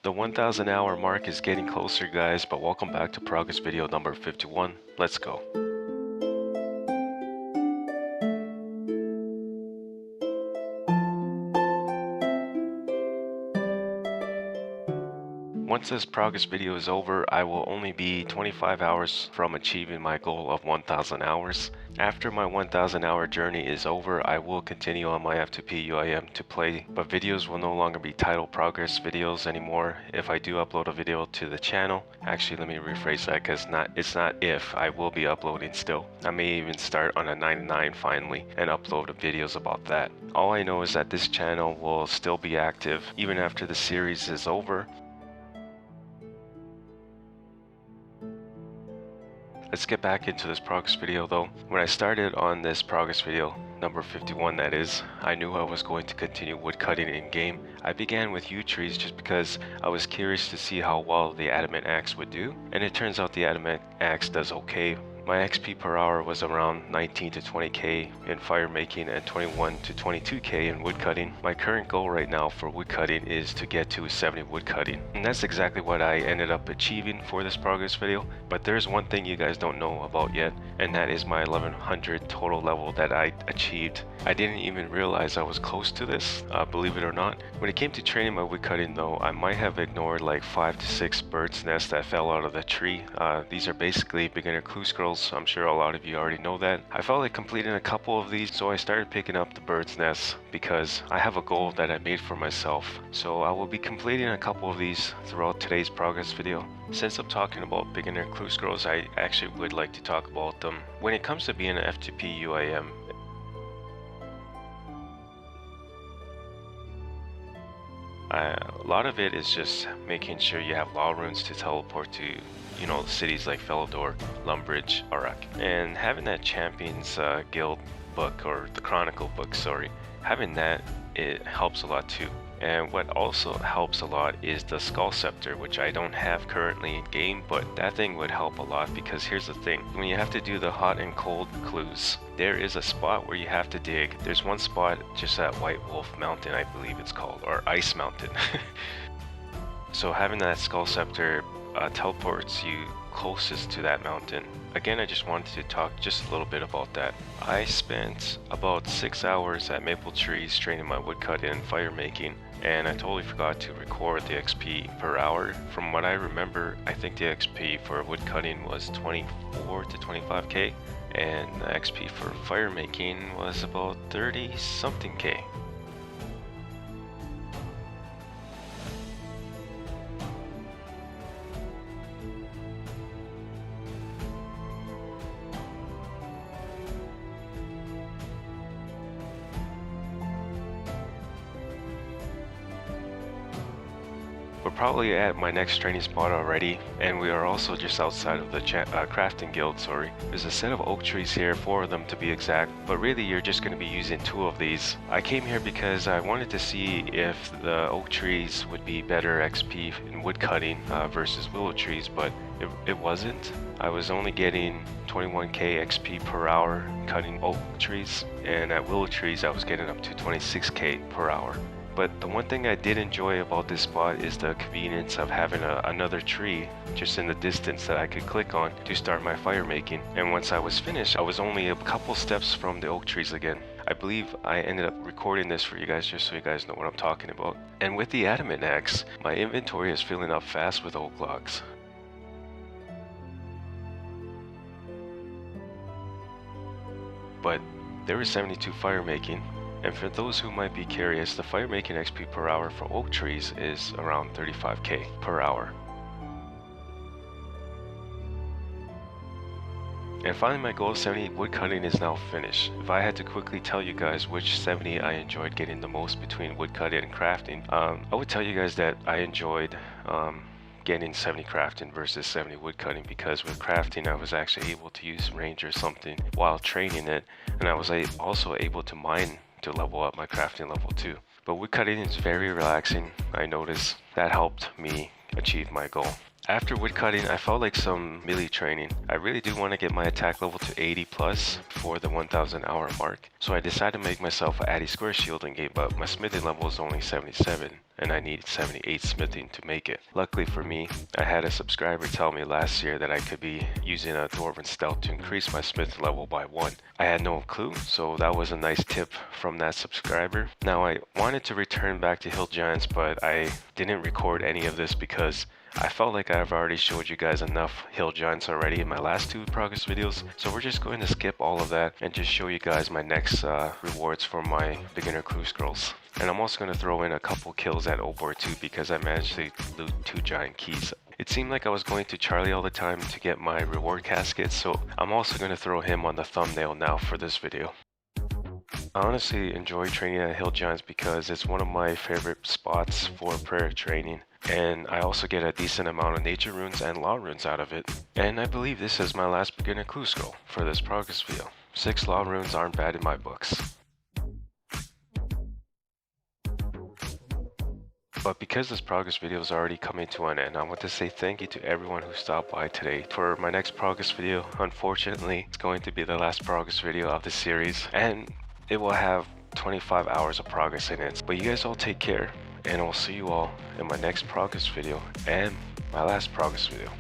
The 1000 hour mark is getting closer, guys, but welcome back to progress video number 51. Let's go. Once this progress video is over, I will only be 25 hours from achieving my goal of 1000 hours. After my 1000 hour journey is over, I will continue on my F2P UIM to play, but videos will no longer be titled progress videos anymore. If I do upload a video to the channel, actually let me rephrase that, because it's not if, I will be uploading still. I may even start on a 99 finally and upload videos about that. All I know is that this channel will still be active even after the series is over. Let's get back into this progress video though. When I started on this progress video, number 51 that is, I knew I was going to continue woodcutting in game. I began with yew trees just because I was curious to see how well the adamant axe would do, and it turns out the adamant axe does okay. My XP per hour was around 19 to 20k in firemaking and 21 to 22k in woodcutting. My current goal right now for woodcutting is to get to 70 woodcutting, and that's exactly what I ended up achieving for this progress video. But there's one thing you guys don't know about yet, and that is my 1100 total level that I achieved. I didn't even realize I was close to this, believe it or not. When it came to training my woodcutting though, I might have ignored like 5 to 6 bird's nests that fell out of the tree. These are basically beginner clue scrolls. I'm sure a lot of you already know that. I felt like completing a couple of these, so I started picking up the bird's nests because I have a goal that I made for myself. So I will be completing a couple of these throughout today's progress video. Since I'm talking about beginner clue scrolls, I actually would like to talk about them. When it comes to being an F2P UIM, a lot of it is just making sure you have law runes to teleport to, you know, cities like Felidor, Lumbridge, VARROCK. And having that Champions Guild book, or the Chronicle book, sorry, having that, it helps a lot too. And what also helps a lot is the Skull Scepter, which I don't have currently in game, but that thing would help a lot because here's the thing. When you have to do the hot and cold clues, there is a spot where you have to dig. There's one spot just at White Wolf Mountain, I believe it's called, or Ice Mountain. So having that Skull Scepter teleports you closest to that mountain. Again, I just wanted to talk just a little bit about that. I spent about 6 hours at Maple Trees training my woodcutting and firemaking, and I totally forgot to record the XP per hour. From what I remember, I think the XP for woodcutting was 24 to 25k, and the XP for firemaking was about 30 something k. We're probably at my next training spot already, and we are also just outside of the crafting guild, sorry. There's a set of oak trees here, 4 of them to be exact, but really you're just going to be using 2 of these. I came here because I wanted to see if the oak trees would be better XP in woodcutting versus willow trees, but it wasn't. I was only getting 21k XP per hour cutting oak trees, and at willow trees I was getting up to 26k per hour. But the one thing I did enjoy about this spot is the convenience of having another tree just in the distance that I could click on to start my firemaking. And once I was finished, I was only a couple steps from the oak trees again. I believe I ended up recording this for you guys just so you guys know what I'm talking about. And with the adamant axe, my inventory is filling up fast with oak logs. But there is 72 firemaking. And for those who might be curious, the firemaking XP per hour for oak trees is around 35k per hour. And finally, my goal of 70 woodcutting is now finished. If I had to quickly tell you guys which 70 I enjoyed getting the most between woodcutting and crafting, I would tell you guys that I enjoyed getting 70 crafting versus 70 woodcutting, because with crafting I was actually able to use range or something while training it, and I was also able to mine to level up my crafting level too. But woodcutting is very relaxing. I noticed that helped me achieve my goal. After woodcutting, I felt like some melee training. I really do want to get my attack level to 80 plus for the 1000 hour mark. So I decided to make myself an Addy Square shield in game, but my smithing level is only 77. and I need 78 smithing to make it. Luckily for me, I had a subscriber tell me last year that I could be using a Dwarven Stout to increase my smith level by 1. I had no clue, so that was a nice tip from that subscriber. Now I wanted to return back to Hill Giants, but I didn't record any of this because I felt like I've already showed you guys enough Hill Giants already in my last 2 progress videos, so we're just going to skip all of that and just show you guys my next rewards for my beginner clue scrolls. And I'm also going to throw in a couple kills at Obor too, because I managed to loot 2 giant keys. It seemed like I was going to Charlie all the time to get my reward casket, so I'm also going to throw him on the thumbnail now for this video. I honestly enjoy training at Hill Giants because it's one of my favorite spots for prayer training, and I also get a decent amount of nature runes and law runes out of it. And I believe this is my last beginner clue scroll for this progress video. 6 law runes aren't bad in my books. But because this progress video is already coming to an end, I want to say thank you to everyone who stopped by today. For my next progress video, unfortunately, it's going to be the last progress video of the series, and it will have 25 hours of progress in it. But you guys all take care, and I'll see you all in my next progress video and my last progress video.